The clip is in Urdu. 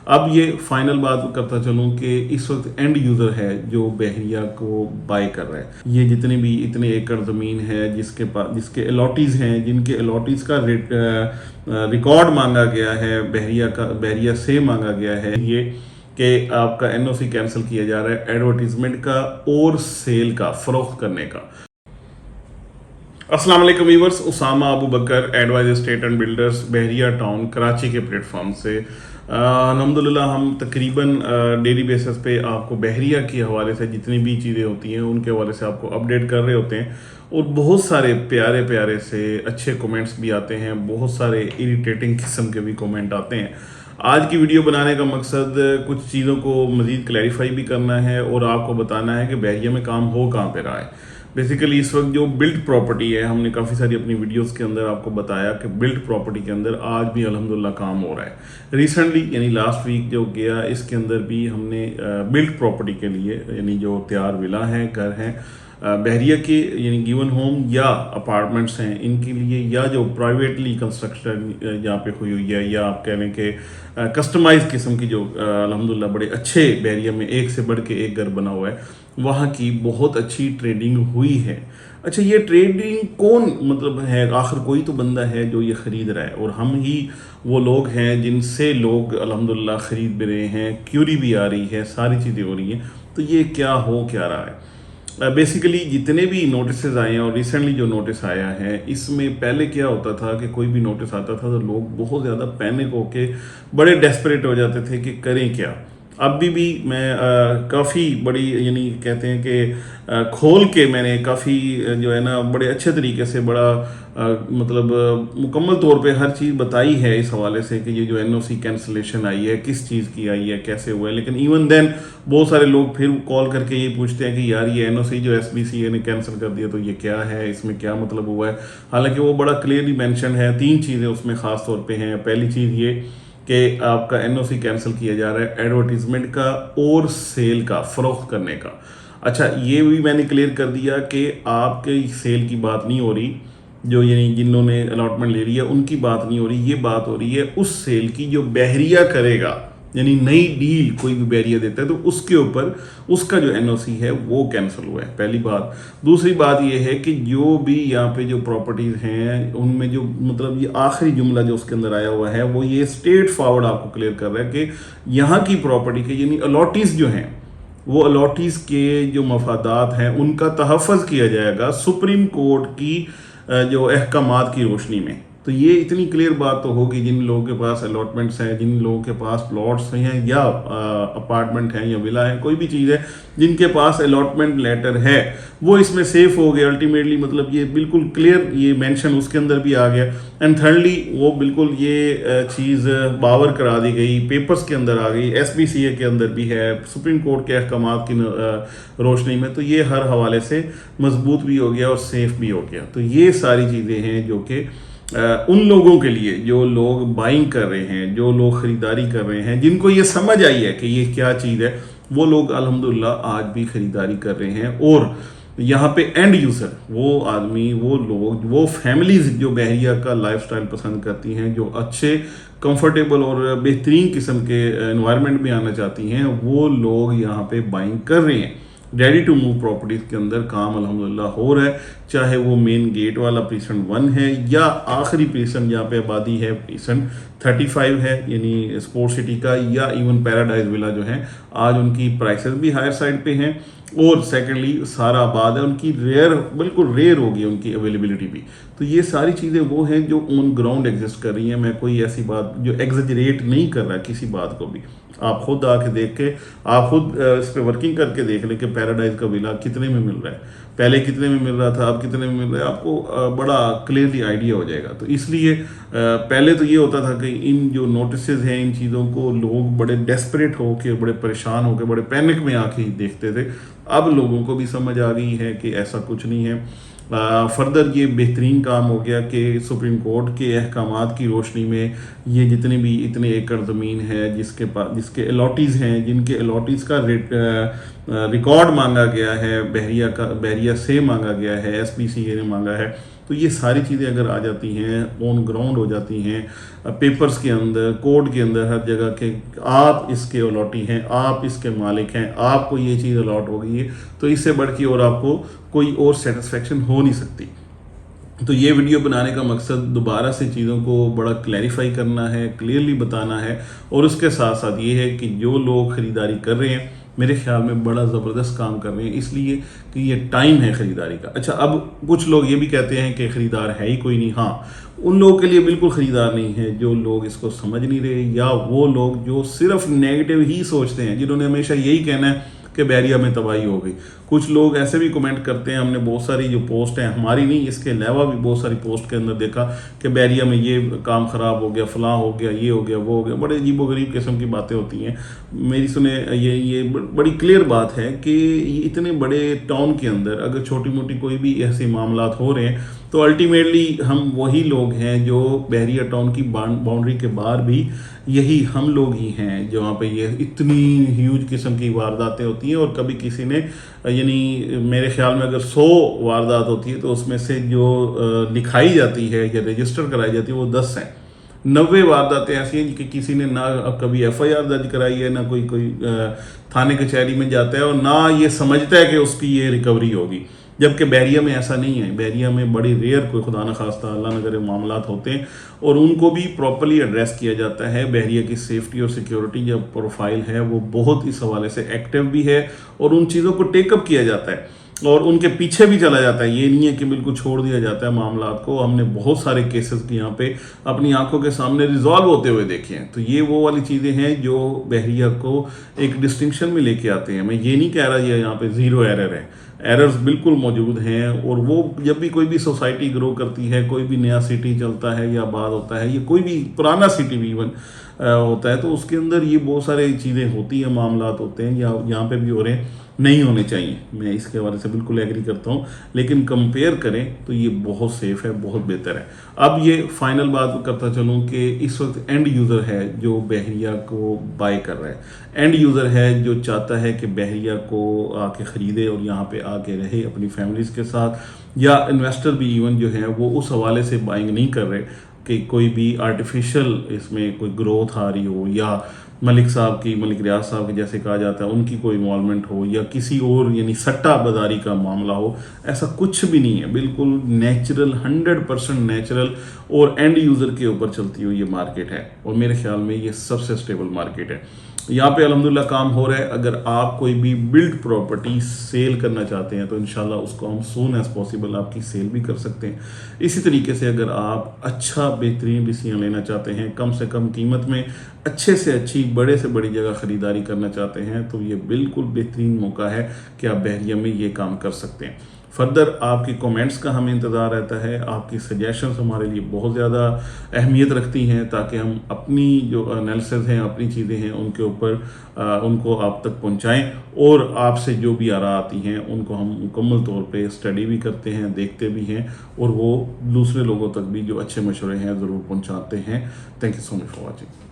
اب یہ فائنل بات کرتا چلوں کہ اس وقت اینڈ یوزر ہے جو بحریہ کو بائی کر رہا ہے. یہ جتنی بھی اتنے ایکڑ زمین ہے جس کے الاٹیز ہیں، جن کے الاٹیز کا ریکارڈ مانگا گیا ہے، بحریہ سے مانگا گیا ہے یہ کہ آپ کا این او سی کینسل کیا جا رہا ہے ایڈورٹیزمنٹ کا اور سیل کا، فروخت کرنے کا. السلام علیکم viewers, Usama Abu Bakr, advise estate and builders, Bahria town Karachi کے پلیٹ فارم سے. الحمدللہ ہم تقریباً ڈیلی بیسس پہ آپ کو بحریہ کے حوالے سے جتنی بھی چیزیں ہوتی ہیں ان کے حوالے سے آپ کو اپڈیٹ کر رہے ہوتے ہیں، اور بہت سارے پیارے پیارے سے اچھے کومنٹس بھی آتے ہیں، بہت سارے اریٹیٹنگ قسم کے بھی کومنٹ آتے ہیں. آج کی ویڈیو بنانے کا مقصد کچھ چیزوں کو مزید کلیریفائی بھی کرنا ہے اور آپ کو بتانا ہے کہ بحریہ میں کام ہو کہاں پہ رہا ہے. بیسیکلی اس وقت جو بلڈ پراپرٹی ہے، ہم نے کافی ساری اپنی ویڈیوز کے اندر آپ کو بتایا کہ بلڈ پراپرٹی کے اندر آج بھی الحمدللہ کام ہو رہا ہے. ریسنٹلی یعنی لاسٹ ویک جو گیا اس کے اندر بھی ہم نے بلڈ پراپرٹی کے لیے یعنی جو تیار ولا ہیں، گھر ہیں بحریہ کے، یعنی گیون ہوم یا اپارٹمنٹس ہیں، ان کے لیے یا جو پرائیویٹلی کنسٹرکشن یہاں پہ ہوئی ہوئی ہے، یا آپ کہہ لیں کہ کسٹمائز قسم کی جو الحمدللہ بڑے اچھے بحریہ میں ایک سے بڑھ کے ایک گھر بنا ہوا ہے، وہاں کی بہت اچھی ٹریڈنگ ہوئی ہے. اچھا، یہ ٹریڈنگ کون مطلب ہے؟ آخر کوئی تو بندہ ہے جو یہ خرید رہا ہے، اور ہم ہی وہ لوگ ہیں جن سے لوگ الحمدللہ خرید بھی رہے ہیں، کیوری بھی آ رہی ہے، ساری چیزیں ہو رہی ہیں. تو یہ کیا ہو کیا رہا ہے؟ بیسیکلی جتنے بھی نوٹسز آئے ہیں اور ریسنٹلی جو نوٹس آیا ہے، اس میں پہلے کیا ہوتا تھا کہ کوئی بھی نوٹس آتا تھا تو لوگ بہت زیادہ پینک ہو کے بڑے ڈیسپریٹ ہو جاتے تھے کہ کریں کیا. ابھی بھی میں کافی بڑی یعنی کہتے ہیں کہ کھول کے میں نے کافی جو ہے نا بڑے اچھے طریقے سے بڑا مطلب مکمل طور پہ ہر چیز بتائی ہے اس حوالے سے کہ یہ جو این او سی کینسلیشن آئی ہے کس چیز کی آئی ہے، کیسے ہوا ہے. لیکن ایون دین بہت سارے لوگ پھر کال کر کے یہ پوچھتے ہیں کہ یار یہ این او سی جو ایس بی سی اے نے کینسل کر دیا تو یہ کیا ہے، اس میں کیا مطلب ہوا ہے. حالانکہ وہ بڑا کلیئرلی مینشن ہے، 3 چیزیں اس میں خاص طور پہ ہیں. پہلی چیز یہ کہ آپ کا این او سی کینسل کیا جا رہا ہے ایڈورٹیزمنٹ کا اور سیل کا، فروخت کرنے کا. اچھا، یہ بھی میں نے کلیئر کر دیا کہ آپ کے سیل کی بات نہیں ہو رہی، جو یعنی جنہوں نے الاٹمنٹ لے رہی ہے ان کی بات نہیں ہو رہی، یہ بات ہو رہی ہے اس سیل کی جو بحریہ کرے گا. یعنی نئی ڈیل کوئی بھی بحریہ دیتا ہے تو اس کے اوپر اس کا جو این او سی ہے وہ کینسل ہوا ہے، پہلی بات. دوسری بات یہ ہے کہ جو بھی یہاں پہ جو پراپرٹیز ہیں ان میں جو مطلب یہ آخری جملہ جو اس کے اندر آیا ہوا ہے وہ یہ اسٹریٹ فارورڈ آپ کو کلیئر کر رہا ہے کہ یہاں کی پراپرٹی کے یعنی الاٹیز جو ہیں، وہ الاٹیز کے جو مفادات ہیں ان کا تحفظ کیا جائے گا سپریم کورٹ کی جو احکامات کی روشنی میں. تو یہ اتنی کلیئر بات تو ہوگی جن لوگوں کے پاس الاٹمنٹس ہیں، جن لوگوں کے پاس پلاٹس ہیں یا اپارٹمنٹ ہیں یا ولا ہیں، کوئی بھی چیز ہے جن کے پاس الاٹمنٹ لیٹر ہے وہ اس میں سیف ہو گئے الٹیمیٹلی. مطلب یہ بالکل کلیئر یہ مینشن اس کے اندر بھی آ گیا. اینڈ تھرڈلی وہ بالکل یہ چیز باور کرا دی گئی، پیپرز کے اندر آ گئی، ایس بی سی اے کے اندر بھی ہے، سپریم کورٹ کے احکامات کی روشنی میں. تو یہ ہر حوالے سے مضبوط بھی ہو گیا اور سیف بھی ہو گیا. تو یہ ساری چیزیں ہیں جو کہ ان لوگوں کے لیے جو لوگ بائنگ کر رہے ہیں، جو لوگ خریداری کر رہے ہیں، جن کو یہ سمجھ آئی ہے کہ یہ کیا چیز ہے، وہ لوگ الحمدللہ آج بھی خریداری کر رہے ہیں. اور یہاں پہ اینڈ یوزر وہ آدمی، وہ لوگ، وہ فیملیز جو بحریہ کا لائف سٹائل پسند کرتی ہیں، جو اچھے کمفرٹیبل اور بہترین قسم کے انوائرمنٹ میں آنا چاہتی ہیں، وہ لوگ یہاں پہ بائنگ کر رہے ہیں. ریڈی ٹو موو پراپرٹیز کے اندر کام الحمدللہ ہو رہا ہے، چاہے وہ مین گیٹ والا پریسنٹ 1 ہے یا آخری پریسنٹ جہاں پہ آبادی ہے پریسنٹ 35 ہے یعنی اسپورٹ سٹی کا، یا ایون پیراڈائز ولا جو ہیں آج ان کی پرائسز بھی ہائر سائڈ پہ ہیں. اور سیکنڈلی سارا آباد ہے، ان کی بالکل ریئر ہوگی ان کی اویلیبلٹی بھی. تو یہ ساری چیزیں وہ ہیں جو آن گراؤنڈ ایگزسٹ کر رہی ہیں. میں کوئی ایسی بات جو ایگزیجریٹ نہیں کر رہا کسی بات کو بھی. آپ خود آ کے دیکھ کے، آپ خود اس پہ ورکنگ کر کے دیکھ لیں کہ پیراڈائز کا ولا کتنے میں مل رہا ہے، پہلے کتنے میں مل رہا تھا، اب کتنے میں مل رہا ہے. آپ کو بڑا کلیئرلی آئیڈیا ہو جائے گا. تو اس لیے پہلے تو یہ ہوتا تھا کہ ان جو نوٹسز ہیں ان چیزوں کو لوگ بڑے ڈیسپریٹ ہو کے، بڑے پریشان ہو کے، بڑے پینک میں آ کے دیکھتے تھے. اب لوگوں کو بھی سمجھ آ گئی ہے کہ ایسا کچھ نہیں ہے. فردر یہ بہترین کام ہو گیا کہ سپریم کورٹ کے احکامات کی روشنی میں یہ جتنی بھی اتنے ایکڑ زمین ہے جس کے الاٹیز ہیں، جن کے الاٹیز کا ریکارڈ مانگا گیا ہے، بحریہ سے مانگا گیا ہے، ایس بی سی اے نے مانگا ہے، تو یہ ساری چیزیں اگر آ جاتی ہیں، آن گراؤنڈ ہو جاتی ہیں، پیپرز کے اندر، کوڈ کے اندر، ہر جگہ کہ آپ اس کے الاٹی ہیں، آپ اس کے مالک ہیں، آپ کو یہ چیز الاٹ ہو گئی ہے، تو اس سے بڑھ کے اور آپ کو کوئی اور سیٹسفیکشن ہو نہیں سکتی۔ تو یہ ویڈیو بنانے کا مقصد دوبارہ سے چیزوں کو بڑا کلیریفائی کرنا ہے، کلیئرلی بتانا ہے، اور اس کے ساتھ ساتھ یہ ہے کہ جو لوگ خریداری کر رہے ہیں میرے خیال میں بڑا زبردست کام کر رہے ہیں، اس لیے کہ یہ ٹائم ہے خریداری کا۔ اچھا، اب کچھ لوگ یہ بھی کہتے ہیں کہ خریدار ہے ہی کوئی نہیں۔ ہاں، ان لوگوں کے لیے بالکل خریدار نہیں ہے جو لوگ اس کو سمجھ نہیں رہے، یا وہ لوگ جو صرف نیگیٹو ہی سوچتے ہیں، جنہوں نے ہمیشہ یہی کہنا ہے کہ بحریہ میں تباہی ہو گئی۔ کچھ لوگ ایسے بھی کمنٹ کرتے ہیں، ہم نے بہت ساری جو پوسٹ ہیں، ہماری نہیں، اس کے علاوہ بھی بہت ساری پوسٹ کے اندر دیکھا کہ بحریہ میں یہ کام خراب ہو گیا، فلاں ہو گیا، یہ ہو گیا، وہ ہو گیا، بڑے عجیب و غریب قسم کی باتیں ہوتی ہیں۔ میری سنیں، یہ بڑی کلیئر بات ہے کہ یہ اتنے بڑے ٹاؤن کے اندر اگر چھوٹی موٹی کوئی بھی ایسے معاملات ہو رہے ہیں تو الٹیمیٹلی ہم وہی لوگ ہیں جو بحریہ ٹاؤن کی باؤنڈری کے باہر بھی یہی ہم لوگ ہی ہیں جہاں پہ یہ اتنی ہیوج قسم کی وارداتیں ہوتی ہیں، اور کبھی کسی نے، یعنی میرے خیال میں اگر 100 واردات ہوتی ہے تو اس میں سے جو لکھائی جاتی ہے یا رجسٹر کرائی جاتی ہے وہ 10 ہیں۔ 90 وارداتیں ایسی ہیں کہ کسی نے نہ کبھی ایف آئی آر درج کرائی ہے، نہ کوئی تھانے کچہری میں جاتا ہے، اور نہ یہ سمجھتا ہے کہ اس کی یہ ریکوری ہوگی، جبکہ بحریہ میں ایسا نہیں ہے۔ بحریہ میں بڑی ریئر کوئی خدا نخواستہ اللہ نہ کرے معاملات ہوتے ہیں، اور ان کو بھی پراپرلی ایڈریس کیا جاتا ہے۔ بحریہ کی سیفٹی اور سیکیورٹی جو پروفائل ہے وہ بہت اس حوالے سے ایکٹیو بھی ہے، اور ان چیزوں کو ٹیک اپ کیا جاتا ہے اور ان کے پیچھے بھی چلا جاتا ہے۔ یہ نہیں ہے کہ بالکل چھوڑ دیا جاتا ہے معاملات کو۔ ہم نے بہت سارے کیسز یہاں پہ اپنی آنکھوں کے سامنے ریزالو ہوتے ہوئے دیکھے ہیں۔ تو یہ وہ والی چیزیں ہیں جو بحریہ کو ایک ڈسٹنکشن میں لے کے آتے ہیں۔ میں یہ نہیں کہہ رہا یہ یہاں پہ زیرو ایرر ہے، ایررز بالکل موجود ہیں، اور وہ جب بھی کوئی بھی سوسائٹی گرو کرتی ہے، کوئی بھی نیا سٹی چلتا ہے یا آباد ہوتا ہے، یا کوئی بھی پرانا سٹی بھی ایون ہوتا ہے، تو اس کے اندر یہ بہت سارے چیزیں ہوتی ہیں، معاملات ہوتے ہیں، یا یہاں پہ بھی ہو رہے ہیں، نہیں ہونے چاہیے۔ میں اس کے حوالے سے بالکل ایگری کرتا ہوں، لیکن کمپیئر کریں تو یہ بہت سیف ہے، بہت بہتر ہے۔ اب یہ فائنل بات کرتا چلوں کہ اس وقت اینڈ یوزر ہے جو بحریہ کو بائی کر رہا ہے، اینڈ یوزر ہے جو چاہتا ہے کہ بحریہ کو آ کے خریدے اور یہاں پہ آ کے رہے اپنی فیملیز کے ساتھ، یا انویسٹر بھی ایون جو ہے وہ اس حوالے سے بائنگ نہیں کر رہے کہ کوئی بھی آرٹیفیشل اس میں کوئی گروتھ آ رہی ہو، یا ملک ریاض صاحب کے جیسے کہا جاتا ہے ان کی کوئی انوالومنٹ ہو، یا کسی اور یعنی سٹہ بازاری کا معاملہ ہو۔ ایسا کچھ بھی نہیں ہے، بالکل نیچرل، 100% نیچرل اور اینڈ یوزر کے اوپر چلتی ہوئی یہ مارکیٹ ہے، اور میرے خیال میں یہ سب سے اسٹیبل مارکیٹ ہے۔ یہاں پہ الحمدللہ کام ہو رہا ہے۔ اگر آپ کوئی بھی بلڈ پراپرٹی سیل کرنا چاہتے ہیں تو انشاءاللہ اس کو ہم سون ایز پاسبل آپ کی سیل بھی کر سکتے ہیں۔ اسی طریقے سے اگر آپ اچھا بہترین ڈیسیژن لینا چاہتے ہیں، کم سے کم قیمت میں اچھے سے اچھی، بڑے سے بڑی جگہ خریداری کرنا چاہتے ہیں، تو یہ بالکل بہترین موقع ہے کہ آپ بحریہ میں یہ کام کر سکتے ہیں۔ فردر آپ کی کومنٹس کا ہمیں انتظار رہتا ہے، آپ کی سجیشنز ہمارے لیے بہت زیادہ اہمیت رکھتی ہیں، تاکہ ہم اپنی جو انالیسز ہیں، اپنی چیزیں ہیں، ان کے اوپر ان کو آپ تک پہنچائیں، اور آپ سے جو بھی آراء آتی ہیں ان کو ہم مکمل طور پہ اسٹڈی بھی کرتے ہیں، دیکھتے بھی ہیں، اور وہ دوسرے لوگوں تک بھی جو اچھے مشورے ہیں ضرور پہنچاتے ہیں۔ Thank you so much for watching.